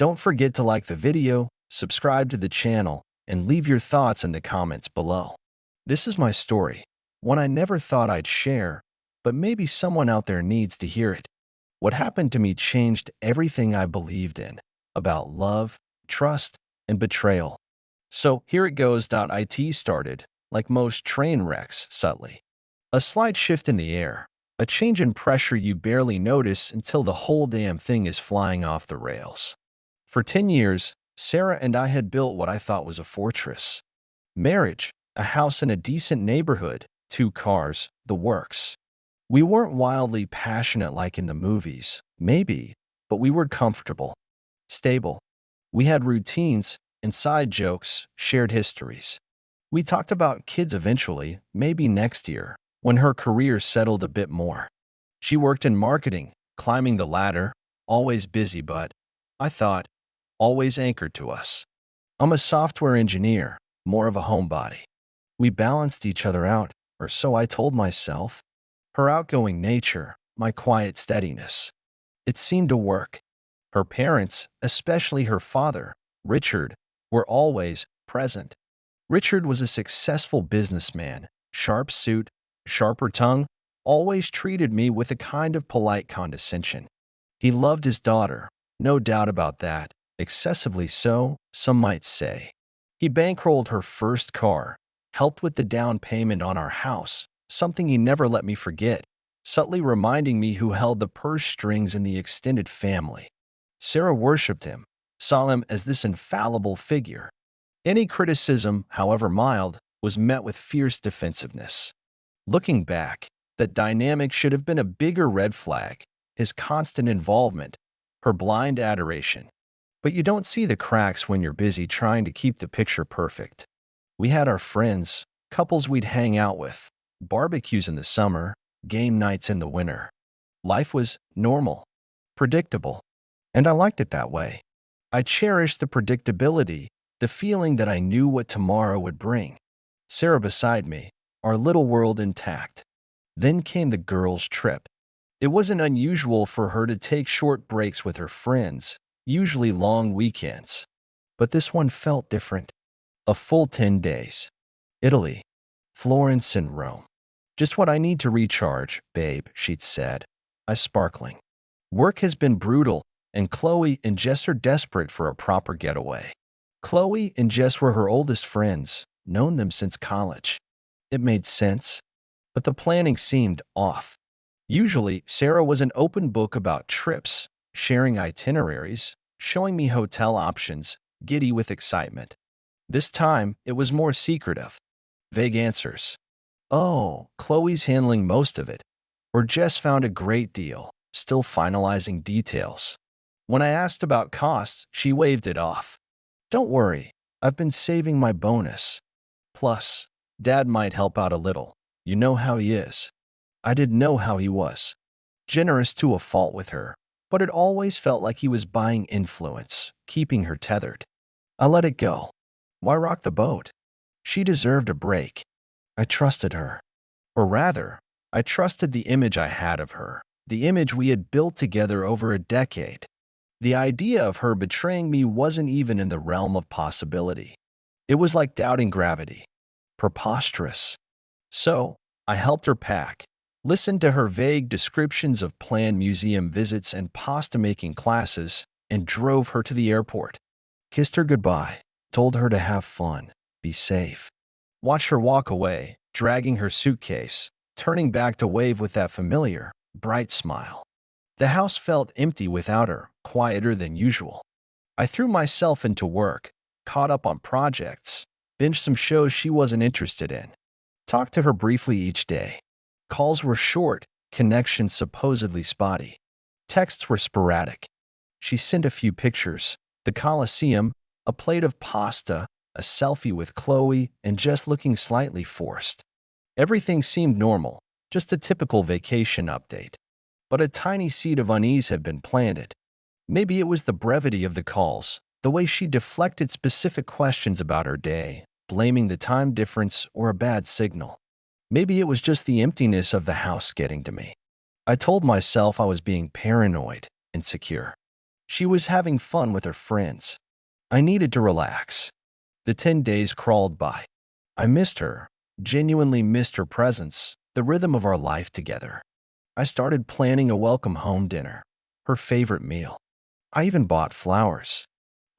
Don't forget to like the video, subscribe to the channel, and leave your thoughts in the comments below. This is my story, one I never thought I'd share, but maybe someone out there needs to hear it. What happened to me changed everything I believed in about love, trust, and betrayal. So here it goes. It started, like most train wrecks, subtly. A slight shift in the air, a change in pressure you barely notice until the whole damn thing is flying off the rails. For 10 years, Sarah and I had built what I thought was a fortress. Marriage, a house in a decent neighborhood, 2 cars, the works. We weren't wildly passionate like in the movies, maybe, but we were comfortable, stable. We had routines, inside jokes, shared histories. We talked about kids eventually, maybe next year, when her career settled a bit more. She worked in marketing, climbing the ladder, always busy but, I thought, always anchored to us. I'm a software engineer, more of a homebody. We balanced each other out, or so I told myself. Her outgoing nature, my quiet steadiness. It seemed to work. Her parents, especially her father, Richard, were always present. Richard was a successful businessman, sharp suit, sharper tongue, always treated me with a kind of polite condescension. He loved his daughter, no doubt about that, excessively so, some might say. He bankrolled her first car, helped with the down payment on our house, something he never let me forget, subtly reminding me who held the purse strings in the extended family. Sarah worshipped him, saw him as this infallible figure. Any criticism, however mild, was met with fierce defensiveness. Looking back, that dynamic should have been a bigger red flag, his constant involvement, her blind adoration. But you don't see the cracks when you're busy trying to keep the picture perfect. We had our friends, couples we'd hang out with, barbecues in the summer, game nights in the winter. Life was normal, predictable, and I liked it that way. I cherished the predictability, the feeling that I knew what tomorrow would bring. Sarah beside me, our little world intact. Then came the girls' trip. It wasn't unusual for her to take short breaks with her friends, usually long weekends. But this one felt different. A full 10 days. Italy, Florence, and Rome. Just what I need to recharge, babe, she'd said. I sparkling. Work has been brutal, and Chloe and Jess are desperate for a proper getaway. Chloe and Jess were her oldest friends, known them since college. It made sense, but the planning seemed off. Usually, Sarah was an open book about trips, sharing itineraries, showing me hotel options, giddy with excitement. This time, it was more secretive. Vague answers. Oh, Chloe's handling most of it. Or Jess found a great deal, still finalizing details. When I asked about costs, she waved it off. Don't worry, I've been saving my bonus. Plus, Dad might help out a little. You know how he is. I didn't know how he was. Generous to a fault with her, but it always felt like he was buying influence, keeping her tethered. I let it go. Why rock the boat? She deserved a break. I trusted her. Or rather, I trusted the image I had of her, the image we had built together over a decade. The idea of her betraying me wasn't even in the realm of possibility. It was like doubting gravity. Preposterous. So, I helped her pack, listened to her vague descriptions of planned museum visits and pasta-making classes, and drove her to the airport. Kissed her goodbye, told her to have fun, be safe. Watched her walk away, dragging her suitcase, turning back to wave with that familiar, bright smile. The house felt empty without her, quieter than usual. I threw myself into work, caught up on projects, binged some shows she wasn't interested in. Talked to her briefly each day. Calls were short, connections supposedly spotty. Texts were sporadic. She sent a few pictures, the Colosseum, a plate of pasta, a selfie with Chloe, and just looking slightly forced. Everything seemed normal, just a typical vacation update. But a tiny seed of unease had been planted. Maybe it was the brevity of the calls, the way she deflected specific questions about her day, blaming the time difference or a bad signal. Maybe it was just the emptiness of the house getting to me. I told myself I was being paranoid, insecure. She was having fun with her friends. I needed to relax. The 10 days crawled by. I missed her, genuinely missed her presence, the rhythm of our life together. I started planning a welcome home dinner, her favorite meal. I even bought flowers.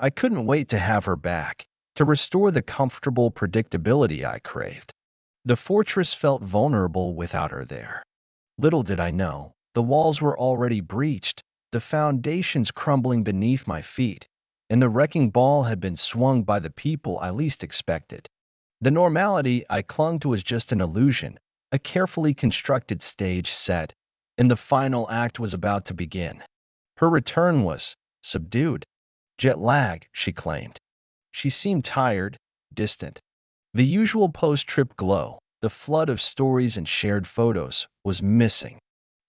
I couldn't wait to have her back, to restore the comfortable predictability I craved. The fortress felt vulnerable without her there. Little did I know, the walls were already breached, the foundations crumbling beneath my feet, and the wrecking ball had been swung by the people I least expected. The normality I clung to was just an illusion, a carefully constructed stage set, and the final act was about to begin. Her return was subdued. Jet lag, she claimed. She seemed tired, distant. The usual post-trip glow, the flood of stories and shared photos, was missing.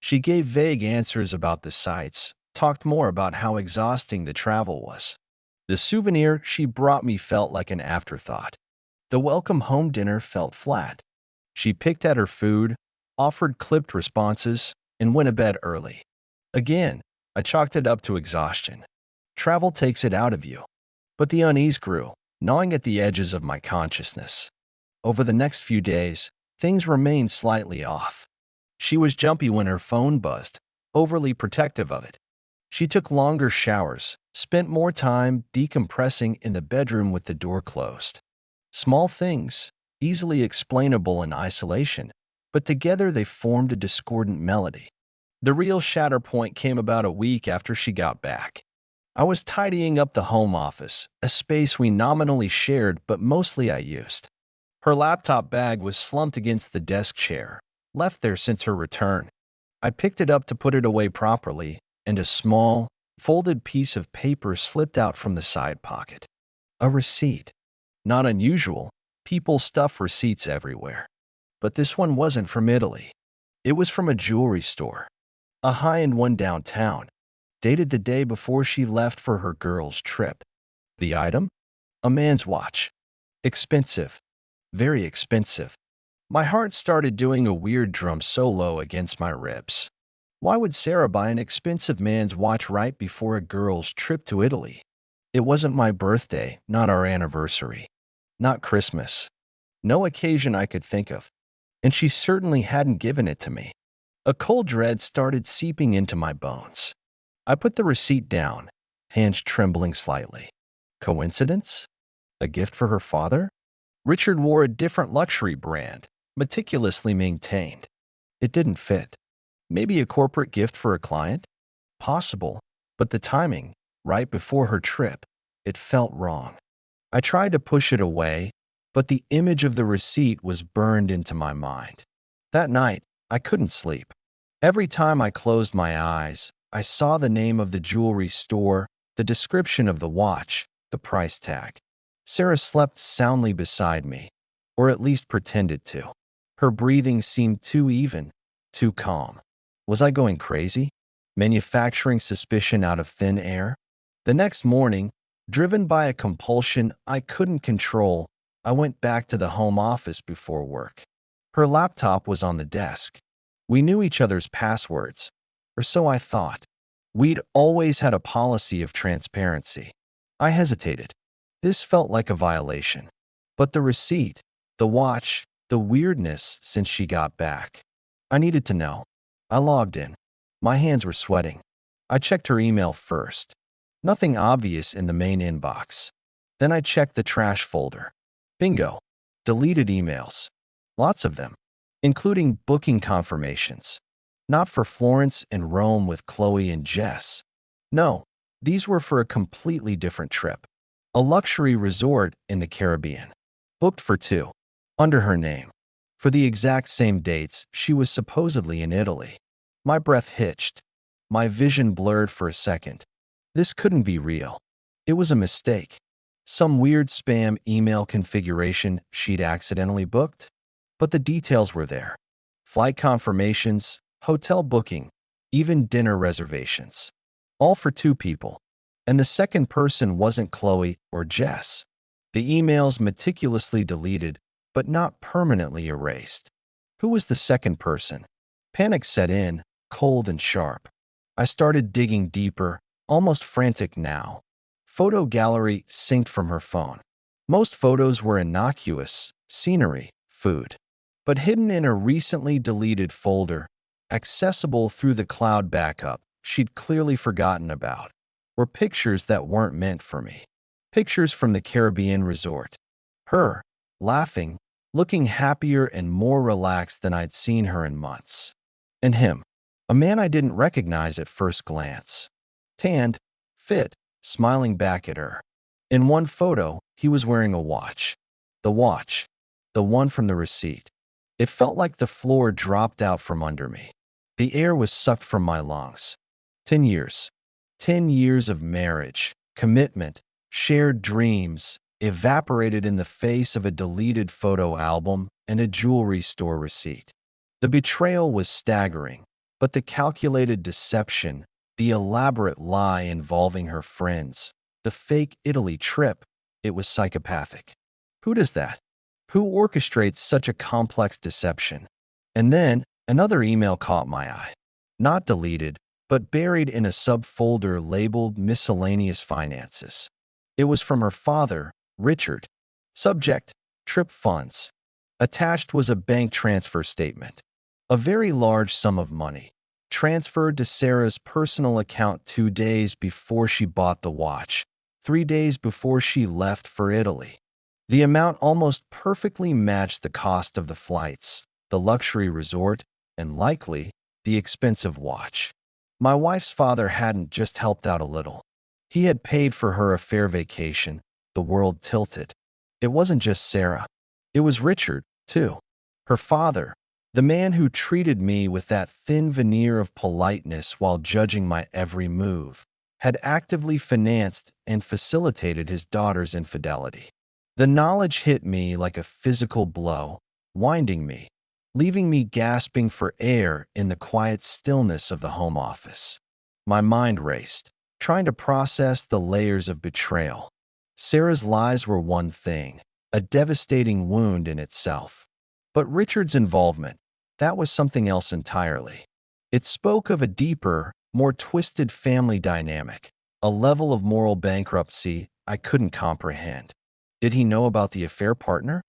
She gave vague answers about the sights, talked more about how exhausting the travel was. The souvenir she brought me felt like an afterthought. The welcome home dinner felt flat. She picked at her food, offered clipped responses, and went to bed early. Again, I chalked it up to exhaustion. Travel takes it out of you. But the unease grew, gnawing at the edges of my consciousness. Over the next few days, things remained slightly off. She was jumpy when her phone buzzed, overly protective of it. She took longer showers, spent more time decompressing in the bedroom with the door closed. Small things, easily explainable in isolation, but together they formed a discordant melody. The real shatter point came about a week after she got back. I was tidying up the home office, a space we nominally shared but mostly I used. Her laptop bag was slumped against the desk chair, left there since her return. I picked it up to put it away properly, and a small, folded piece of paper slipped out from the side pocket. A receipt. Not unusual, people stuff receipts everywhere. But this one wasn't from Italy. It was from a jewelry store, a high-end one downtown, dated the day before she left for her girls' trip. The item? A man's watch. Expensive. Very expensive. My heart started doing a weird drum solo against my ribs. Why would Sarah buy an expensive man's watch right before a girl's trip to Italy? It wasn't my birthday, not our anniversary, not Christmas. No occasion I could think of. And she certainly hadn't given it to me. A cold dread started seeping into my bones. I put the receipt down, hands trembling slightly. Coincidence? A gift for her father? Richard wore a different luxury brand, meticulously maintained. It didn't fit. Maybe a corporate gift for a client? Possible, but the timing, right before her trip, it felt wrong. I tried to push it away, but the image of the receipt was burned into my mind. That night, I couldn't sleep. Every time I closed my eyes, I saw the name of the jewelry store, the description of the watch, the price tag. Sarah slept soundly beside me, or at least pretended to. Her breathing seemed too even, too calm. Was I going crazy? Manufacturing suspicion out of thin air? The next morning, driven by a compulsion I couldn't control, I went back to the home office before work. Her laptop was on the desk. We knew each other's passwords, or so I thought. We'd always had a policy of transparency. I hesitated. This felt like a violation. But the receipt, the watch, the weirdness since she got back. I needed to know. I logged in. My hands were sweating. I checked her email first. Nothing obvious in the main inbox. Then I checked the trash folder. Bingo. Deleted emails. Lots of them, including booking confirmations. Not for Florence and Rome with Chloe and Jess. No, these were for a completely different trip. A luxury resort in the Caribbean. Booked for 2. Under her name. For the exact same dates she was supposedly in Italy. My breath hitched. My vision blurred for a second. This couldn't be real. It was a mistake. Some weird spam email configuration she'd accidentally booked. But the details were there. Flight confirmations, hotel booking, even dinner reservations. All for 2 people. And the second person wasn't Chloe or Jess. The emails meticulously deleted, but not permanently erased. Who was the second person? Panic set in, cold and sharp. I started digging deeper, almost frantic now. Photo gallery synced from her phone. Most photos were innocuous, scenery, food. But hidden in a recently deleted folder, accessible through the cloud backup she'd clearly forgotten about, were pictures that weren't meant for me. Pictures from the Caribbean resort. Her, laughing, looking happier and more relaxed than I'd seen her in months. And him, a man I didn't recognize at first glance. Tanned, fit, smiling back at her. In one photo, he was wearing a watch. The watch. The one from the receipt. It felt like the floor dropped out from under me. The air was sucked from my lungs. 10 years. 10 years of marriage, commitment, shared dreams, evaporated in the face of a deleted photo album and a jewelry store receipt. The betrayal was staggering, but the calculated deception, the elaborate lie involving her friends, the fake Italy trip, it was psychopathic. Who does that? Who orchestrates such a complex deception? And then another email caught my eye. Not deleted, but buried in a subfolder labeled Miscellaneous Finances. It was from her father, Richard. Subject: Trip Funds. Attached was a bank transfer statement. A very large sum of money, transferred to Sarah's personal account 2 days before she bought the watch, 3 days before she left for Italy. The amount almost perfectly matched the cost of the flights, the luxury resort, and likely the expensive watch. My wife's father hadn't just helped out a little. He had paid for her a fair vacation. The world tilted. It wasn't just Sarah. It was Richard, too. Her father, the man who treated me with that thin veneer of politeness while judging my every move, had actively financed and facilitated his daughter's infidelity. The knowledge hit me like a physical blow, winding me, leaving me gasping for air in the quiet stillness of the home office. My mind raced, trying to process the layers of betrayal. Sarah's lies were one thing, a devastating wound in itself. But Richard's involvement, that was something else entirely. It spoke of a deeper, more twisted family dynamic, a level of moral bankruptcy I couldn't comprehend. Did he know about the affair partner?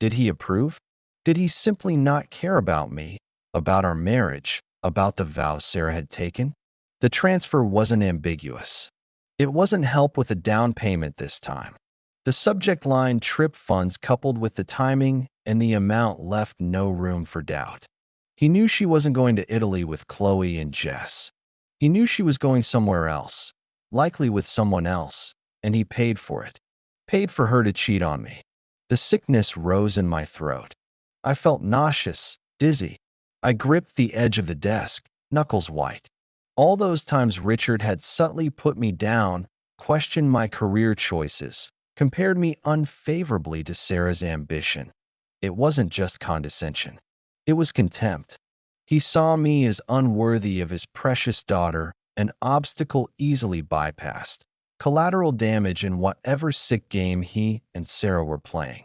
Did he approve? Did he simply not care about me, about our marriage, about the vows Sarah had taken? The transfer wasn't ambiguous. It wasn't help with a down payment this time. The subject line trip funds coupled with the timing and the amount left no room for doubt. He knew she wasn't going to Italy with Chloe and Jess. He knew she was going somewhere else, likely with someone else, and he paid for it. Paid for her to cheat on me. The sickness rose in my throat. I felt nauseous, dizzy. I gripped the edge of the desk, knuckles white. All those times Richard had subtly put me down, questioned my career choices, compared me unfavorably to Sarah's ambition. It wasn't just condescension. It was contempt. He saw me as unworthy of his precious daughter, an obstacle easily bypassed, collateral damage in whatever sick game he and Sarah were playing.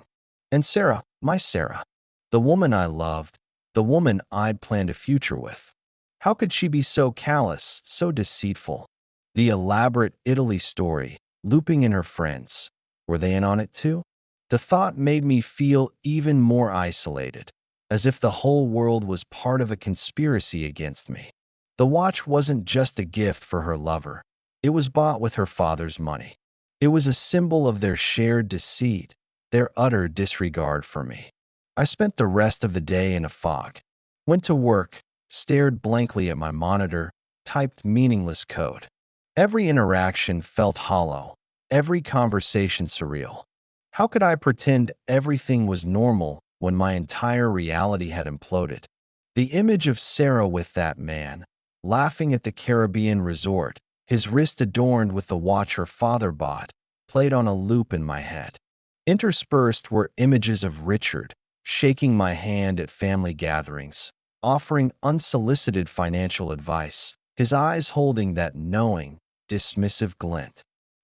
And Sarah, my Sarah, the woman I loved, the woman I'd planned a future with. How could she be so callous, so deceitful? The elaborate Italy story, looping in her friends. Were they in on it too? The thought made me feel even more isolated, as if the whole world was part of a conspiracy against me. The watch wasn't just a gift for her lover. It was bought with her father's money. It was a symbol of their shared deceit, their utter disregard for me. I spent the rest of the day in a fog. Went to work, stared blankly at my monitor, typed meaningless code. Every interaction felt hollow, every conversation surreal. How could I pretend everything was normal when my entire reality had imploded? The image of Sarah with that man, laughing at the Caribbean resort, his wrist adorned with the watch her father bought, played on a loop in my head. Interspersed were images of Richard, shaking my hand at family gatherings, offering unsolicited financial advice, his eyes holding that knowing, dismissive glint.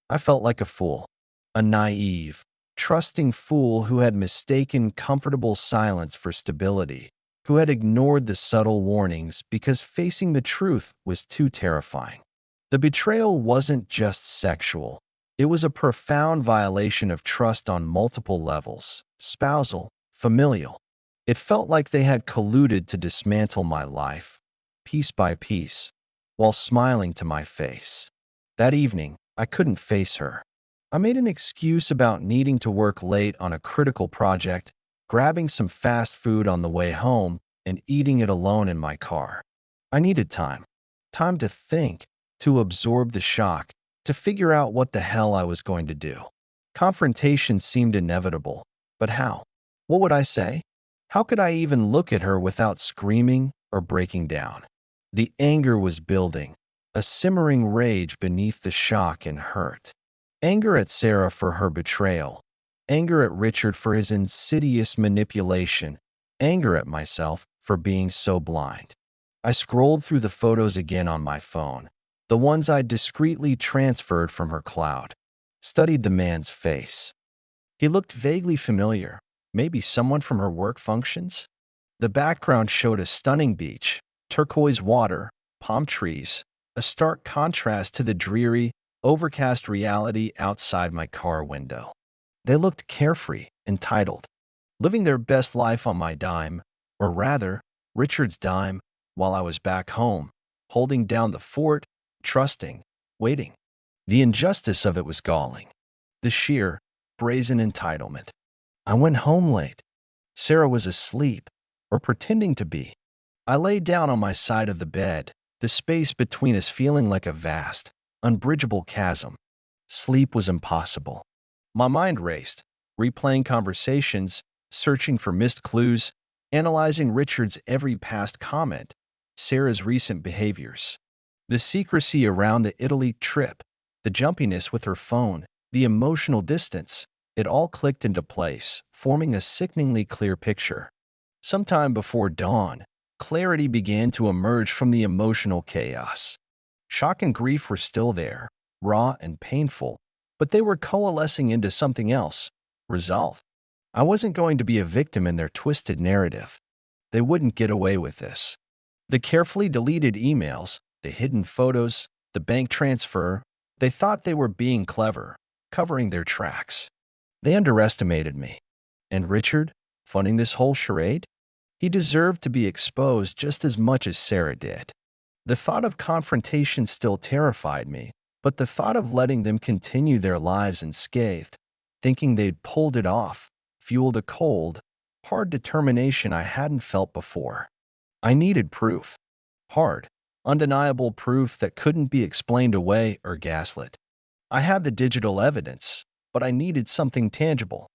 I felt like a fool, a naive, trusting fool who had mistaken comfortable silence for stability, who had ignored the subtle warnings because facing the truth was too terrifying. The betrayal wasn't just sexual. It was a profound violation of trust on multiple levels: spousal, familial. It felt like they had colluded to dismantle my life, piece by piece, while smiling to my face. That evening, I couldn't face her. I made an excuse about needing to work late on a critical project, grabbing some fast food on the way home, and eating it alone in my car. I needed time. Time to think, to absorb the shock, to figure out what the hell I was going to do. Confrontation seemed inevitable, but how? What would I say? How could I even look at her without screaming or breaking down? The anger was building, a simmering rage beneath the shock and hurt. Anger at Sarah for her betrayal, anger at Richard for his insidious manipulation, anger at myself for being so blind. I scrolled through the photos again on my phone, the ones I'd discreetly transferred from her cloud. Studied the man's face. He looked vaguely familiar, maybe someone from her work functions? The background showed a stunning beach, turquoise water, palm trees, a stark contrast to the dreary, overcast reality outside my car window. They looked carefree, entitled, living their best life on my dime, or rather, Richard's dime, while I was back home, holding down the fort, trusting, waiting. The injustice of it was galling. The sheer, brazen entitlement. I went home late. Sarah was asleep, or pretending to be. I lay down on my side of the bed, the space between us feeling like a vast, unbridgeable chasm. Sleep was impossible. My mind raced, replaying conversations, searching for missed clues, analyzing Richard's every past comment, Sarah's recent behaviors. The secrecy around the Italy trip, the jumpiness with her phone, the emotional distance, it all clicked into place, forming a sickeningly clear picture. Sometime before dawn, clarity began to emerge from the emotional chaos. Shock and grief were still there, raw and painful, but they were coalescing into something else: resolve. I wasn't going to be a victim in their twisted narrative. They wouldn't get away with this. The carefully deleted emails, the hidden photos, the bank transfer, they thought they were being clever, covering their tracks. They underestimated me. And Richard, funding this whole charade? He deserved to be exposed just as much as Sarah did. The thought of confrontation still terrified me, but the thought of letting them continue their lives unscathed, thinking they'd pulled it off, fueled a cold, hard determination I hadn't felt before. I needed proof. Hard, undeniable proof that couldn't be explained away or gaslit. I had the digital evidence, but I needed something tangible.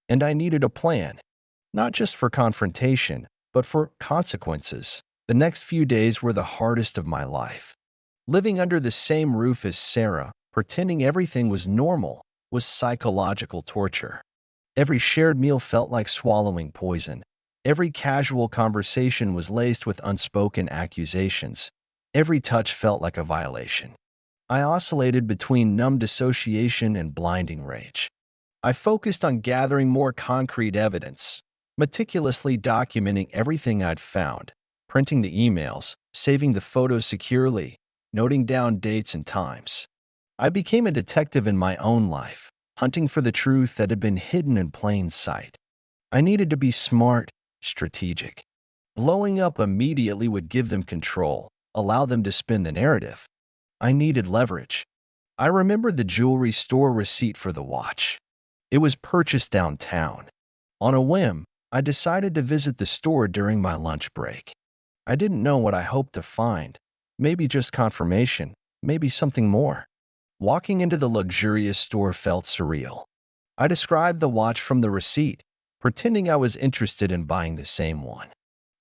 And I needed a plan, not just for confrontation, but for consequences. The next few days were the hardest of my life. Living under the same roof as Sarah, pretending everything was normal, was psychological torture. Every shared meal felt like swallowing poison. Every casual conversation was laced with unspoken accusations. Every touch felt like a violation. I oscillated between numb dissociation and blinding rage. I focused on gathering more concrete evidence, meticulously documenting everything I'd found, printing the emails, saving the photos securely, noting down dates and times. I became a detective in my own life, hunting for the truth that had been hidden in plain sight. I needed to be smart, strategic. Blowing up immediately would give them control, allow them to spin the narrative. I needed leverage. I remembered the jewelry store receipt for the watch. It was purchased downtown. On a whim, I decided to visit the store during my lunch break. I didn't know what I hoped to find. Maybe just confirmation, maybe something more. Walking into the luxurious store felt surreal. I described the watch from the receipt, pretending I was interested in buying the same one.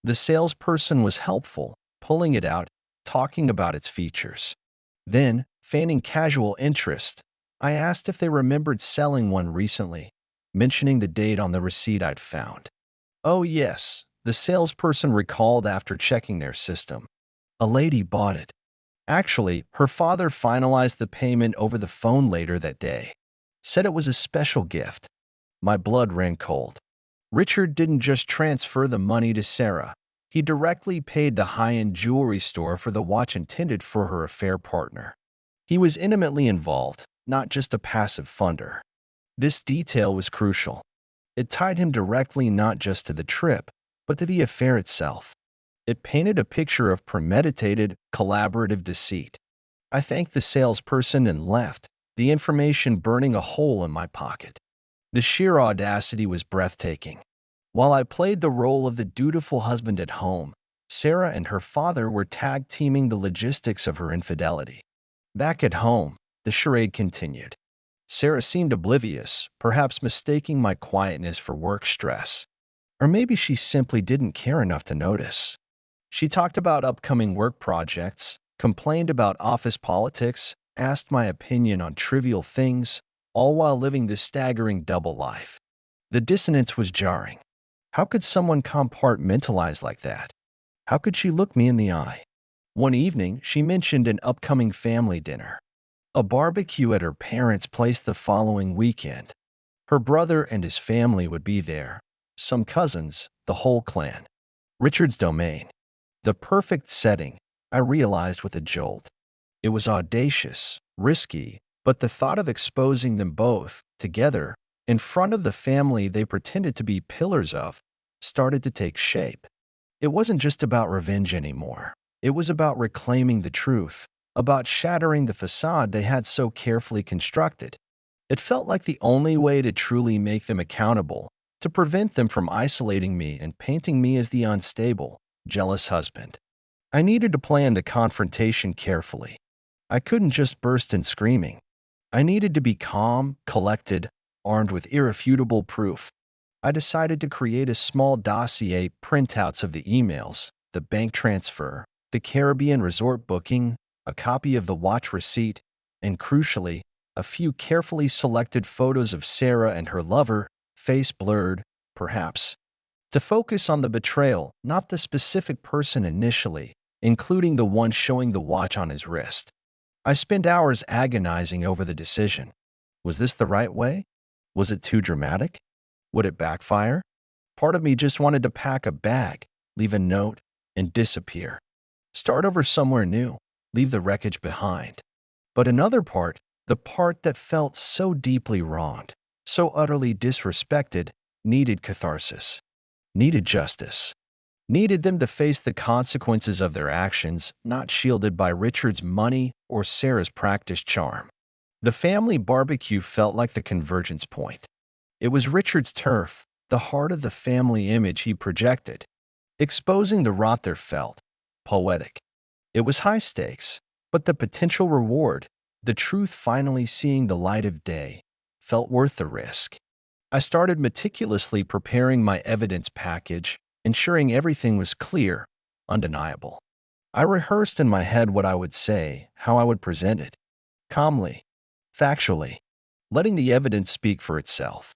The salesperson was helpful, pulling it out, talking about its features. Then, feigning casual interest, I asked if they remembered selling one recently, mentioning the date on the receipt I'd found. Oh yes, the salesperson recalled after checking their system. A lady bought it. Actually, her father finalized the payment over the phone later that day. Said it was a special gift. My blood ran cold. Richard didn't just transfer the money to Sarah. He directly paid the high-end jewelry store for the watch intended for her affair partner. He was intimately involved, not just a passive funder. This detail was crucial. It tied him directly not just to the trip, but to the affair itself. It painted a picture of premeditated, collaborative deceit. I thanked the salesperson and left, the information burning a hole in my pocket. The sheer audacity was breathtaking. While I played the role of the dutiful husband at home, Sarah and her father were tag-teaming the logistics of her infidelity. Back at home, the charade continued. Sarah seemed oblivious, perhaps mistaking my quietness for work stress. Or maybe she simply didn't care enough to notice. She talked about upcoming work projects, complained about office politics, asked my opinion on trivial things, all while living this staggering double life. The dissonance was jarring. How could someone compartmentalize like that? How could she look me in the eye? One evening, she mentioned an upcoming family dinner. A barbecue at her parents' place the following weekend. Her brother and his family would be there, some cousins, the whole clan. Richard's domain. The perfect setting, I realized with a jolt. It was audacious, risky, but the thought of exposing them both, together, in front of the family they pretended to be pillars of, started to take shape. It wasn't just about revenge anymore. It was about reclaiming the truth, about shattering the facade they had so carefully constructed. It felt like the only way to truly make them accountable, to prevent them from isolating me and painting me as the unstable, jealous husband. I needed to plan the confrontation carefully. I couldn't just burst in screaming. I needed to be calm, collected, armed with irrefutable proof. I decided to create a small dossier, printouts of the emails, the bank transfer, the Caribbean resort booking, a copy of the watch receipt, and crucially, a few carefully selected photos of Sarah and her lover, face blurred, perhaps, to focus on the betrayal, not the specific person initially, including the one showing the watch on his wrist. I spent hours agonizing over the decision. Was this the right way? Was it too dramatic? Would it backfire? Part of me just wanted to pack a bag, leave a note, and disappear. Start over somewhere new, leave the wreckage behind. But another part, the part that felt so deeply wronged, so utterly disrespected, needed catharsis, needed justice, needed them to face the consequences of their actions, not shielded by Richard's money or Sarah's practiced charm. The family barbecue felt like the convergence point. It was Richard's turf, the heart of the family image he projected, exposing the rot there felt poetic. It was high stakes, but the potential reward, the truth finally seeing the light of day, felt worth the risk. I started meticulously preparing my evidence package, ensuring everything was clear, undeniable. I rehearsed in my head what I would say, how I would present it, calmly, factually, letting the evidence speak for itself.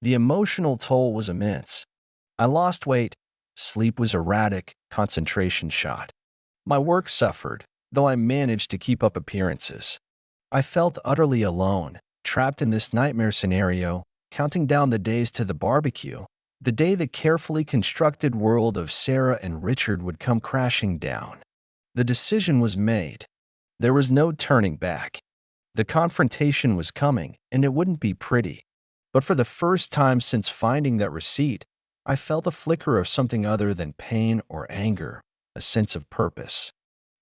The emotional toll was immense. I lost weight, sleep was erratic, concentration shot. My work suffered, though I managed to keep up appearances. I felt utterly alone, trapped in this nightmare scenario, counting down the days to the barbecue, the day the carefully constructed world of Sarah and Richard would come crashing down. The decision was made. There was no turning back. The confrontation was coming, and it wouldn't be pretty. But for the first time since finding that receipt, I felt a flicker of something other than pain or anger, a sense of purpose.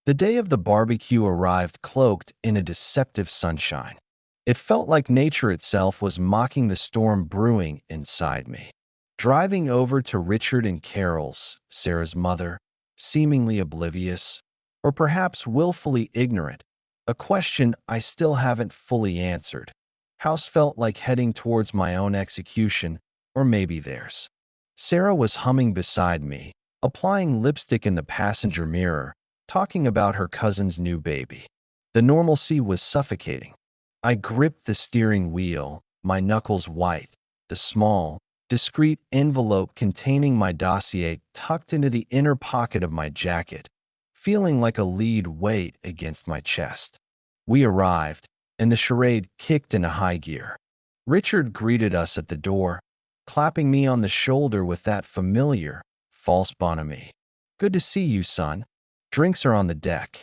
The day of the barbecue arrived cloaked in a deceptive sunshine. It felt like nature itself was mocking the storm brewing inside me. Driving over to Richard and Carol's, Sarah's mother, seemingly oblivious, or perhaps willfully ignorant, a question I still haven't fully answered. House felt like heading towards my own execution, or maybe theirs. Sarah was humming beside me, applying lipstick in the passenger mirror, talking about her cousin's new baby. The normalcy was suffocating. I gripped the steering wheel, my knuckles white, the small, discreet envelope containing my dossier tucked into the inner pocket of my jacket, feeling like a lead weight against my chest. We arrived, and the charade kicked into high gear. Richard greeted us at the door, clapping me on the shoulder with that familiar, false bonhomie. "Good to see you, son. Drinks are on the deck."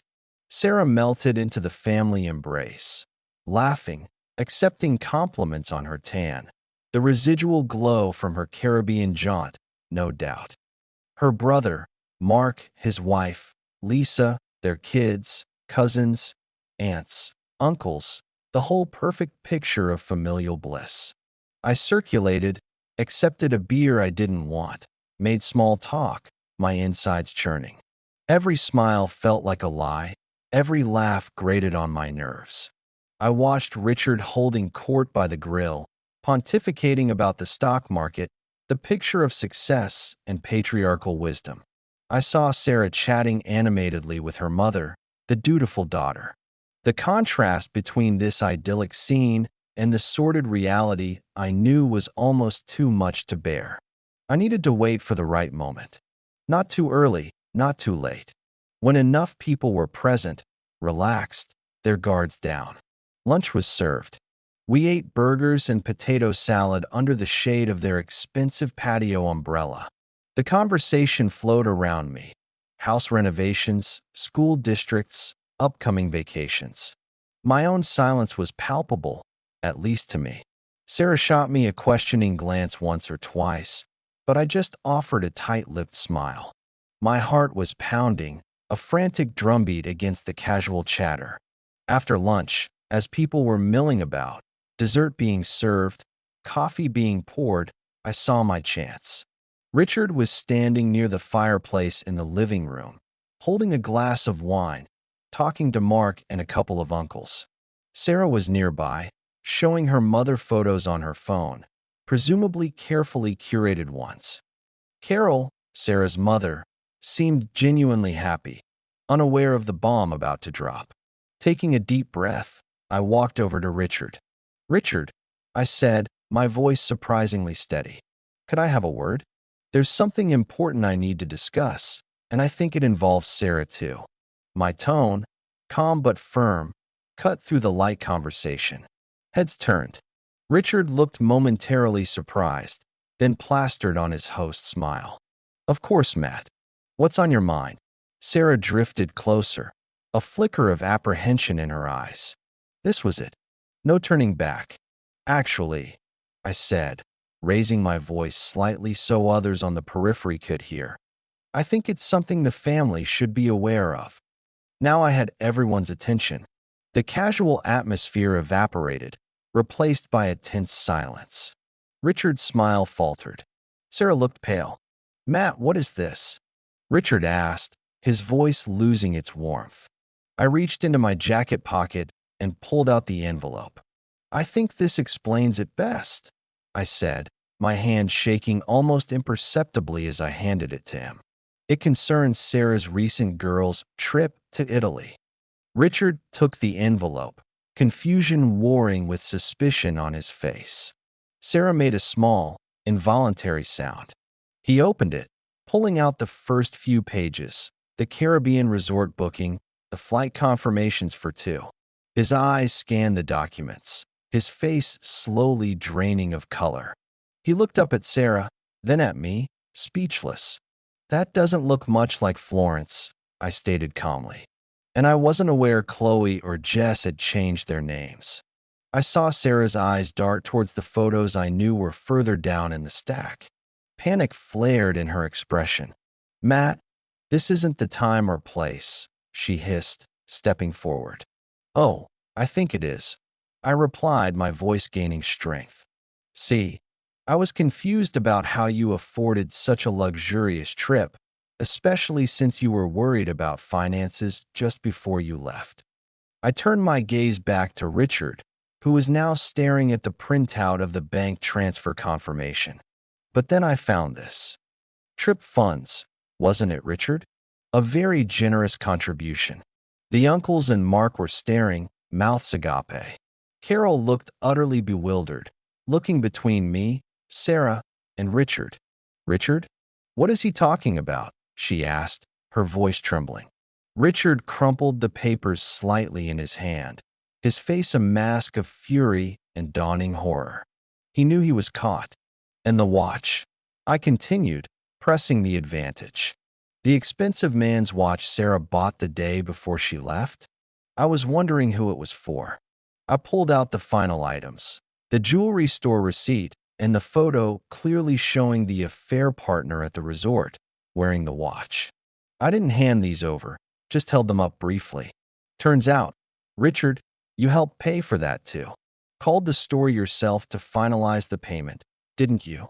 Sarah melted into the family embrace, laughing, accepting compliments on her tan, the residual glow from her Caribbean jaunt, no doubt. Her brother, Mark, his wife, Lisa, their kids, cousins, aunts, uncles, the whole perfect picture of familial bliss. I circulated, accepted a beer I didn't want, made small talk, my insides churning. Every smile felt like a lie, every laugh grated on my nerves. I watched Richard holding court by the grill, pontificating about the stock market, the picture of success and patriarchal wisdom. I saw Sarah chatting animatedly with her mother, the dutiful daughter. The contrast between this idyllic scene and the sordid reality I knew was almost too much to bear. I needed to wait for the right moment. Not too early, not too late. When enough people were present, relaxed, their guards down. Lunch was served. We ate burgers and potato salad under the shade of their expensive patio umbrella. The conversation flowed around me. House renovations, school districts, upcoming vacations. My own silence was palpable, at least to me. Sarah shot me a questioning glance once or twice, but I just offered a tight-lipped smile. My heart was pounding, a frantic drumbeat against the casual chatter. After lunch, as people were milling about, dessert being served, coffee being poured, I saw my chance. Richard was standing near the fireplace in the living room, holding a glass of wine, talking to Mark and a couple of uncles. Sarah was nearby, showing her mother photos on her phone, presumably carefully curated ones. Carol, Sarah's mother, seemed genuinely happy, unaware of the bomb about to drop. Taking a deep breath, I walked over to Richard. "Richard," I said, my voice surprisingly steady. "Could I have a word? There's something important I need to discuss, and I think it involves Sarah too." My tone, calm but firm, cut through the light conversation. Heads turned. Richard looked momentarily surprised, then plastered on his host's smile. "Of course, Matt. What's on your mind?" Sarah drifted closer, a flicker of apprehension in her eyes. This was it. No turning back. "Actually," I said, raising my voice slightly so others on the periphery could hear, "I think it's something the family should be aware of." Now I had everyone's attention. The casual atmosphere evaporated, replaced by a tense silence. Richard's smile faltered. Sarah looked pale. "Matt, what is this?" Richard asked, his voice losing its warmth. I reached into my jacket pocket and pulled out the envelope. "I think this explains it best," I said, my hand shaking almost imperceptibly as I handed it to him. "It concerns Sarah's recent girls' trip to Italy." Richard took the envelope, confusion warring with suspicion on his face. Sarah made a small, involuntary sound. He opened it, pulling out the first few pages, the Caribbean resort booking, the flight confirmations for two. His eyes scanned the documents, his face slowly draining of color. He looked up at Sarah, then at me, speechless. "That doesn't look much like Florence," I stated calmly. And I wasn't aware Chloe or Jess had changed their names. I saw Sarah's eyes dart towards the photos I knew were further down in the stack. Panic flared in her expression. "Matt, this isn't the time or place," she hissed, stepping forward. "Oh, I think it is," I replied, my voice gaining strength. "See, I was confused about how you afforded such a luxurious trip, especially since you were worried about finances just before you left." I turned my gaze back to Richard, who was now staring at the printout of the bank transfer confirmation. "But then I found this. Trip funds, wasn't it, Richard? A very generous contribution." The uncles and Mark were staring, mouths agape. Carol looked utterly bewildered, looking between me, Sarah, and Richard. "Richard? What is he talking about?" she asked, her voice trembling. Richard crumpled the papers slightly in his hand, his face a mask of fury and dawning horror. He knew he was caught. "And the watch," I continued, pressing the advantage. The expensive man's watch Sarah bought the day before she left? I was wondering who it was for. I pulled out the final items, the jewelry store receipt, and the photo clearly showing the affair partner at the resort wearing the watch. I didn't hand these over, just held them up briefly. Turns out, Richard, you helped pay for that too. Called the store yourself to finalize the payment, didn't you?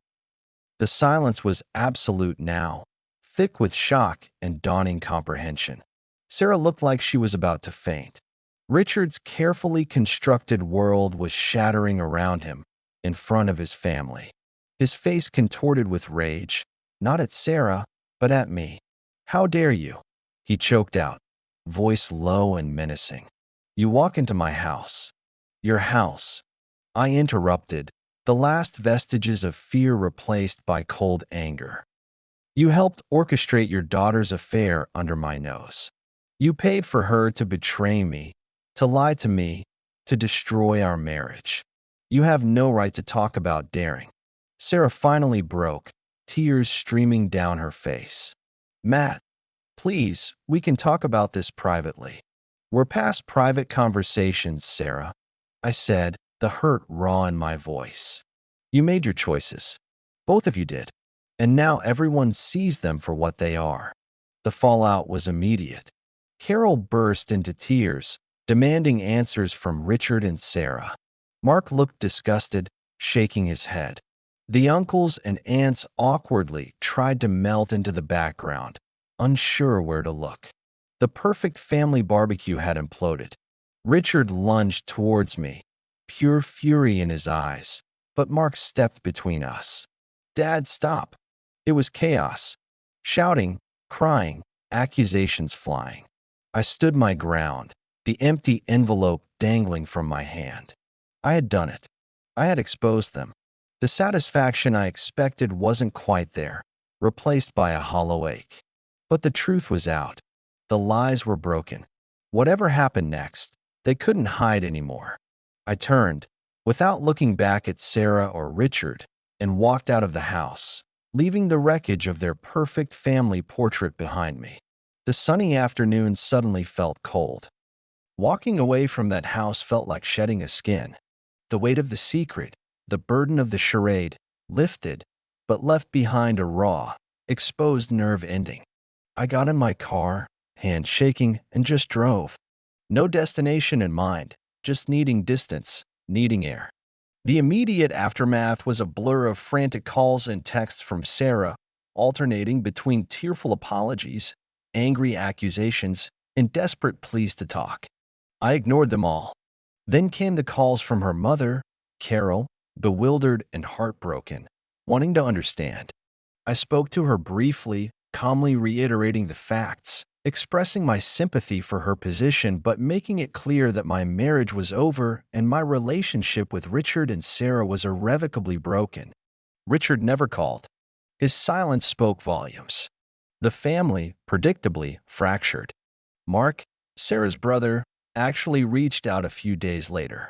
The silence was absolute now, thick with shock and dawning comprehension. Sarah looked like she was about to faint. Richard's carefully constructed world was shattering around him, in front of his family. His face contorted with rage, not at Sarah, but at me. "How dare you?" he choked out, voice low and menacing. "You walk into my house. Your house." I interrupted, the last vestiges of fear replaced by cold anger. "You helped orchestrate your daughter's affair under my nose. You paid for her to betray me, to lie to me, to destroy our marriage. You have no right to talk about daring." Sarah finally broke, tears streaming down her face. "Matt, please, we can talk about this privately." "We're past private conversations, Sarah," I said, the hurt raw in my voice. "You made your choices. Both of you did. And now everyone sees them for what they are." The fallout was immediate. Carol burst into tears, demanding answers from Richard and Sarah. Mark looked disgusted, shaking his head. The uncles and aunts awkwardly tried to melt into the background, unsure where to look. The perfect family barbecue had imploded. Richard lunged towards me, pure fury in his eyes, but Mark stepped between us. "Dad, stop." It was chaos. Shouting, crying, accusations flying. I stood my ground, the empty envelope dangling from my hand. I had done it. I had exposed them. The satisfaction I expected wasn't quite there, replaced by a hollow ache. But the truth was out. The lies were broken. Whatever happened next, they couldn't hide anymore. I turned, without looking back at Sarah or Richard, and walked out of the house, leaving the wreckage of their perfect family portrait behind me. The sunny afternoon suddenly felt cold. Walking away from that house felt like shedding a skin. The weight of the secret, the burden of the charade, lifted, but left behind a raw, exposed nerve ending. I got in my car, hand shaking, and just drove. No destination in mind, just needing distance, needing air. The immediate aftermath was a blur of frantic calls and texts from Sarah, alternating between tearful apologies, angry accusations, and desperate pleas to talk. I ignored them all. Then came the calls from her mother, Carol, bewildered and heartbroken, wanting to understand. I spoke to her briefly, calmly reiterating the facts, expressing my sympathy for her position but making it clear that my marriage was over and my relationship with Richard and Sarah was irrevocably broken. Richard never called. His silence spoke volumes. The family, predictably, fractured. Mark, Sarah's brother, actually reached out a few days later.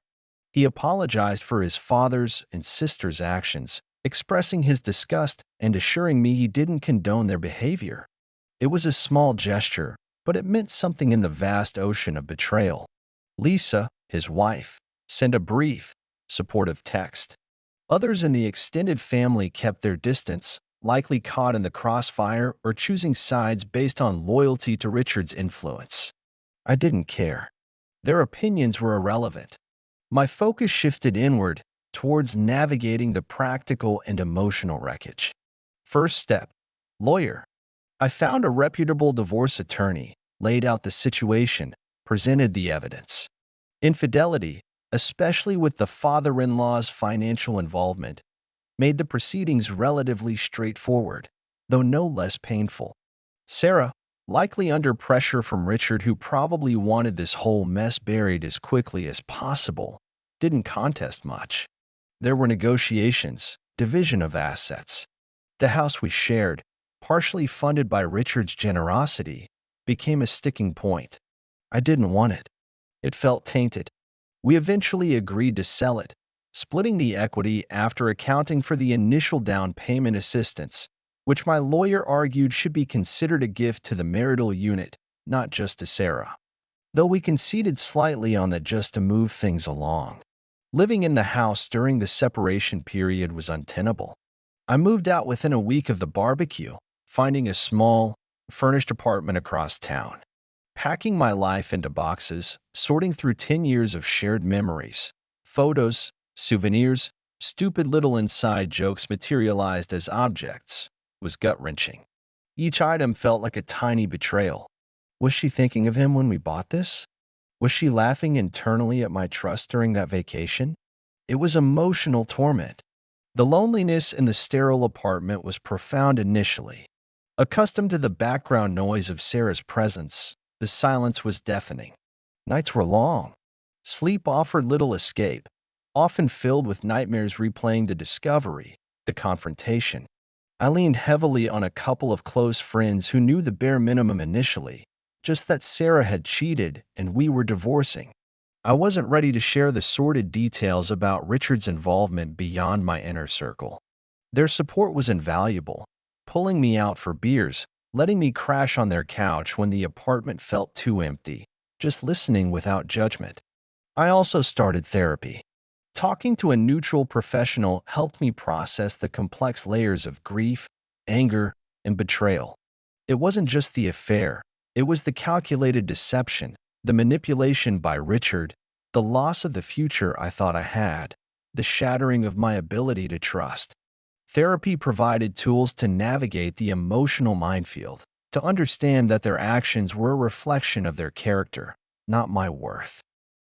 He apologized for his father's and sister's actions, expressing his disgust and assuring me he didn't condone their behavior. It was a small gesture, but it meant something in the vast ocean of betrayal. Lisa, his wife, sent a brief, supportive text. Others in the extended family kept their distance, likely caught in the crossfire or choosing sides based on loyalty to Richard's influence. I didn't care. Their opinions were irrelevant. My focus shifted inward, towards navigating the practical and emotional wreckage. First step, lawyer. I found a reputable divorce attorney, laid out the situation, presented the evidence. Infidelity, especially with the father-in-law's financial involvement, made the proceedings relatively straightforward, though no less painful. Sarah, likely under pressure from Richard, who probably wanted this whole mess buried as quickly as possible, didn't contest much. There were negotiations, division of assets. The house we shared, partially funded by Richard's generosity, became a sticking point. I didn't want it. It felt tainted. We eventually agreed to sell it, splitting the equity after accounting for the initial down payment assistance, which my lawyer argued should be considered a gift to the marital unit, not just to Sarah. Though we conceded slightly on that just to move things along. Living in the house during the separation period was untenable. I moved out within a week of the barbecue, finding a small, furnished apartment across town. Packing my life into boxes, sorting through 10 years of shared memories, photos, souvenirs, stupid little inside jokes materialized as objects, was gut-wrenching. Each item felt like a tiny betrayal. Was she thinking of him when we bought this? Was she laughing internally at my trust during that vacation? It was emotional torment. The loneliness in the sterile apartment was profound initially. Accustomed to the background noise of Sarah's presence, the silence was deafening. Nights were long. Sleep offered little escape, often filled with nightmares replaying the discovery, the confrontation. I leaned heavily on a couple of close friends who knew the bare minimum initially, just that Sarah had cheated and we were divorcing. I wasn't ready to share the sordid details about Richard's involvement beyond my inner circle. Their support was invaluable, pulling me out for beers, letting me crash on their couch when the apartment felt too empty, just listening without judgment. I also started therapy. Talking to a neutral professional helped me process the complex layers of grief, anger, and betrayal. It wasn't just the affair. It was the calculated deception, the manipulation by Richard, the loss of the future I thought I had, the shattering of my ability to trust. Therapy provided tools to navigate the emotional minefield, to understand that their actions were a reflection of their character, not my worth.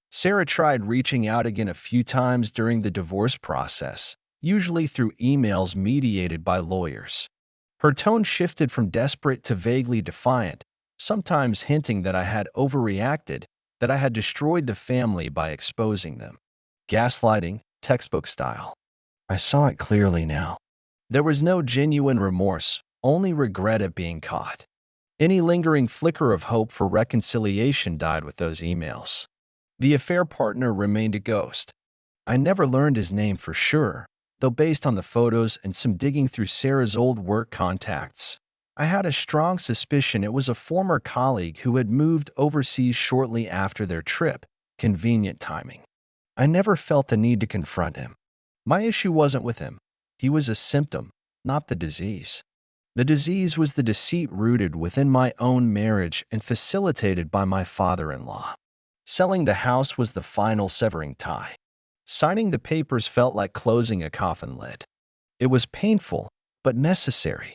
Sarah tried reaching out again a few times during the divorce process, usually through emails mediated by lawyers. Her tone shifted from desperate to vaguely defiant, sometimes hinting that I had overreacted, that I had destroyed the family by exposing them. Gaslighting, textbook style. I saw it clearly now. There was no genuine remorse, only regret at being caught. Any lingering flicker of hope for reconciliation died with those emails. The affair partner remained a ghost. I never learned his name for sure, though based on the photos and some digging through Sarah's old work contacts, I had a strong suspicion it was a former colleague who had moved overseas shortly after their trip. Convenient timing. I never felt the need to confront him. My issue wasn't with him. He was a symptom, not the disease. The disease was the deceit rooted within my own marriage and facilitated by my father-in-law. Selling the house was the final severing tie. Signing the papers felt like closing a coffin lid. It was painful, but necessary.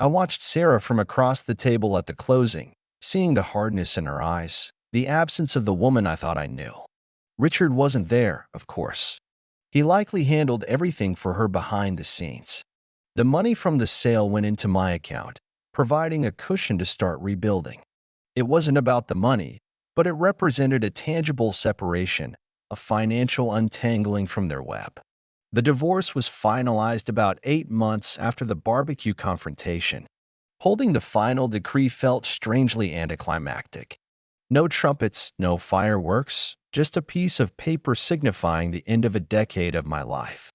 I watched Sarah from across the table at the closing, seeing the hardness in her eyes, the absence of the woman I thought I knew. Richard wasn't there, of course. He likely handled everything for her behind the scenes. The money from the sale went into my account, providing a cushion to start rebuilding. It wasn't about the money, but it represented a tangible separation, a financial untangling from their web. The divorce was finalized about 8 months after the barbecue confrontation. Holding the final decree felt strangely anticlimactic. No trumpets, no fireworks, just a piece of paper signifying the end of a decade of my life.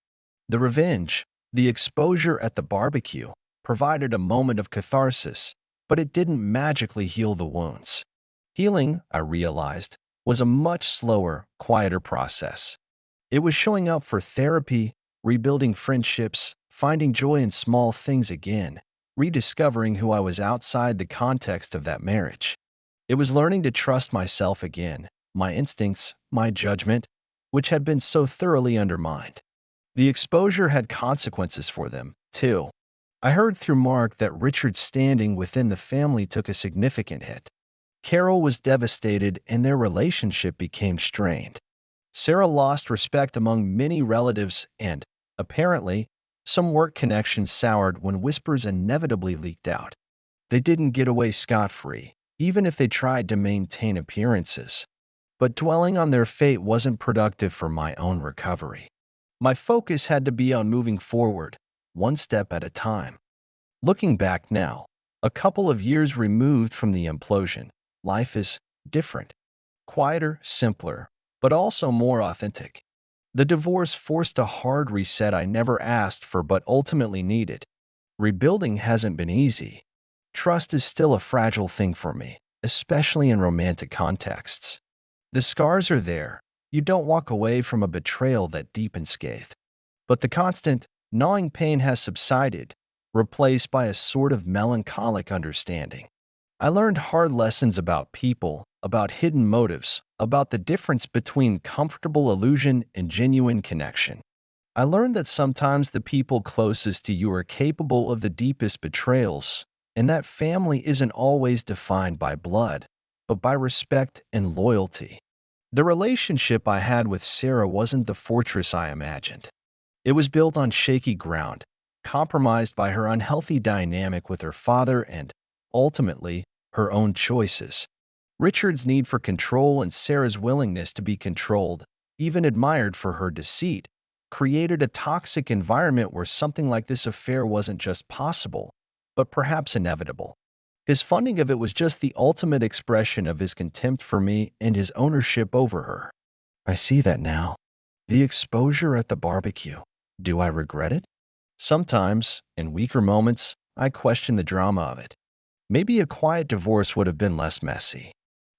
The revenge, the exposure at the barbecue, provided a moment of catharsis, but it didn't magically heal the wounds. Healing, I realized, was a much slower, quieter process. It was showing up for therapy, rebuilding friendships, finding joy in small things again, rediscovering who I was outside the context of that marriage. It was learning to trust myself again, my instincts, my judgment, which had been so thoroughly undermined. The exposure had consequences for them, too. I heard through Mark that Richard's standing within the family took a significant hit. Carol was devastated and their relationship became strained. Sarah lost respect among many relatives and, apparently, some work connections soured when whispers inevitably leaked out. They didn't get away scot-free, even if they tried to maintain appearances. But dwelling on their fate wasn't productive for my own recovery. My focus had to be on moving forward, one step at a time. Looking back now, a couple of years removed from the implosion, life is different. Quieter, simpler, but also more authentic. The divorce forced a hard reset I never asked for but ultimately needed. Rebuilding hasn't been easy. Trust is still a fragile thing for me, especially in romantic contexts. The scars are there. You don't walk away from a betrayal that deep and scathed. But the constant, gnawing pain has subsided, replaced by a sort of melancholic understanding. I learned hard lessons about people, about hidden motives, about the difference between comfortable illusion and genuine connection. I learned that sometimes the people closest to you are capable of the deepest betrayals, and that family isn't always defined by blood, but by respect and loyalty. The relationship I had with Sarah wasn't the fortress I imagined. It was built on shaky ground, compromised by her unhealthy dynamic with her father and, ultimately, her own choices. Richard's need for control and Sarah's willingness to be controlled, even admired for her deceit, created a toxic environment where something like this affair wasn't just possible, but perhaps inevitable. His funding of it was just the ultimate expression of his contempt for me and his ownership over her. I see that now. The exposure at the barbecue. Do I regret it? Sometimes, in weaker moments, I question the drama of it. Maybe a quiet divorce would have been less messy.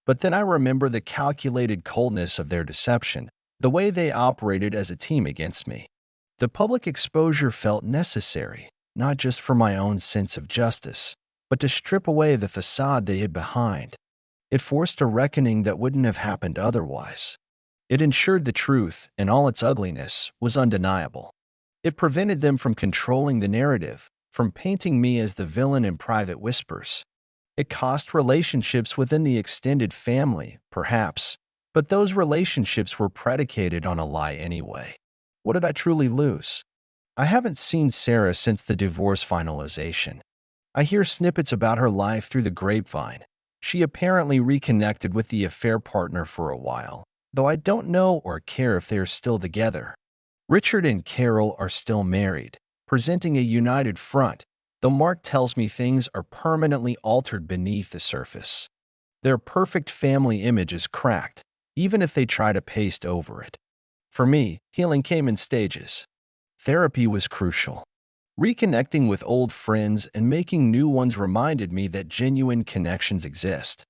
But then I remember the calculated coldness of their deception, the way they operated as a team against me. The public exposure felt necessary, not just for my own sense of justice, but to strip away the facade they hid behind. It forced a reckoning that wouldn't have happened otherwise. It ensured the truth, in all its ugliness, was undeniable. It prevented them from controlling the narrative, from painting me as the villain in private whispers. It cost relationships within the extended family, perhaps, but those relationships were predicated on a lie anyway. What did I truly lose? I haven't seen Sarah since the divorce finalization. I hear snippets about her life through the grapevine. She apparently reconnected with the affair partner for a while, though I don't know or care if they are still together. Richard and Carol are still married, presenting a united front, though Mark tells me things are permanently altered beneath the surface. Their perfect family image is cracked, even if they try to paste over it. For me, healing came in stages. Therapy was crucial. Reconnecting with old friends and making new ones reminded me that genuine connections exist.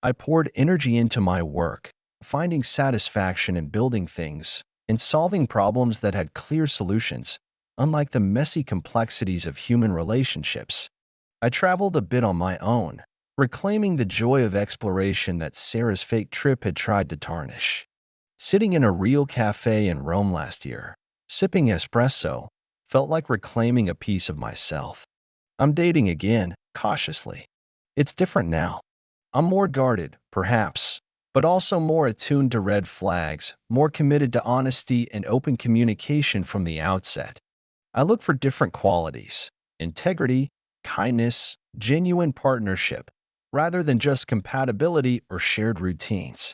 I poured energy into my work, finding satisfaction in building things and solving problems that had clear solutions, unlike the messy complexities of human relationships. I traveled a bit on my own, reclaiming the joy of exploration that Sarah's fake trip had tried to tarnish. Sitting in a real cafe in Rome last year, sipping espresso, felt like reclaiming a piece of myself. I'm dating again, cautiously. It's different now. I'm more guarded, perhaps, but also more attuned to red flags, more committed to honesty and open communication from the outset. I look for different qualities: integrity, kindness, genuine partnership, rather than just compatibility or shared routines.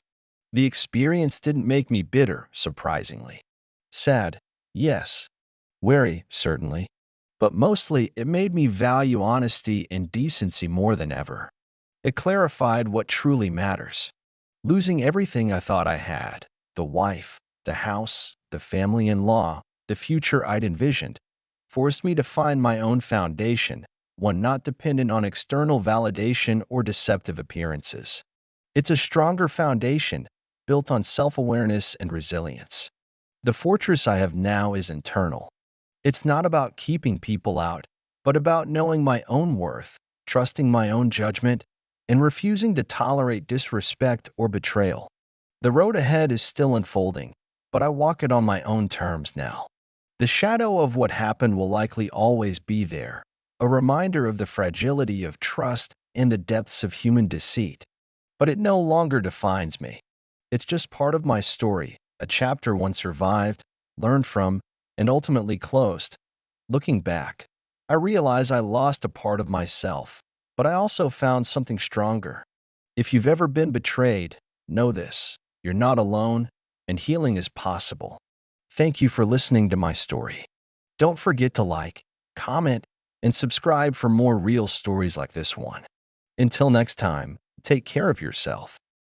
The experience didn't make me bitter, surprisingly. Sad, yes. Wary, certainly. But mostly, it made me value honesty and decency more than ever. It clarified what truly matters. Losing everything I thought I had, the wife, the house, the family-in-law, the future I'd envisioned, forced me to find my own foundation, one not dependent on external validation or deceptive appearances. It's a stronger foundation, built on self-awareness and resilience. The fortress I have now is internal. It's not about keeping people out, but about knowing my own worth, trusting my own judgment, and refusing to tolerate disrespect or betrayal. The road ahead is still unfolding, but I walk it on my own terms now. The shadow of what happened will likely always be there, a reminder of the fragility of trust and the depths of human deceit. But it no longer defines me. It's just part of my story, a chapter one survived, learned from, and ultimately closed. Looking back, I realize I lost a part of myself, but I also found something stronger. If you've ever been betrayed, know this: you're not alone, and healing is possible. Thank you for listening to my story. Don't forget to like, comment, and subscribe for more real stories like this one. Until next time, take care of yourself.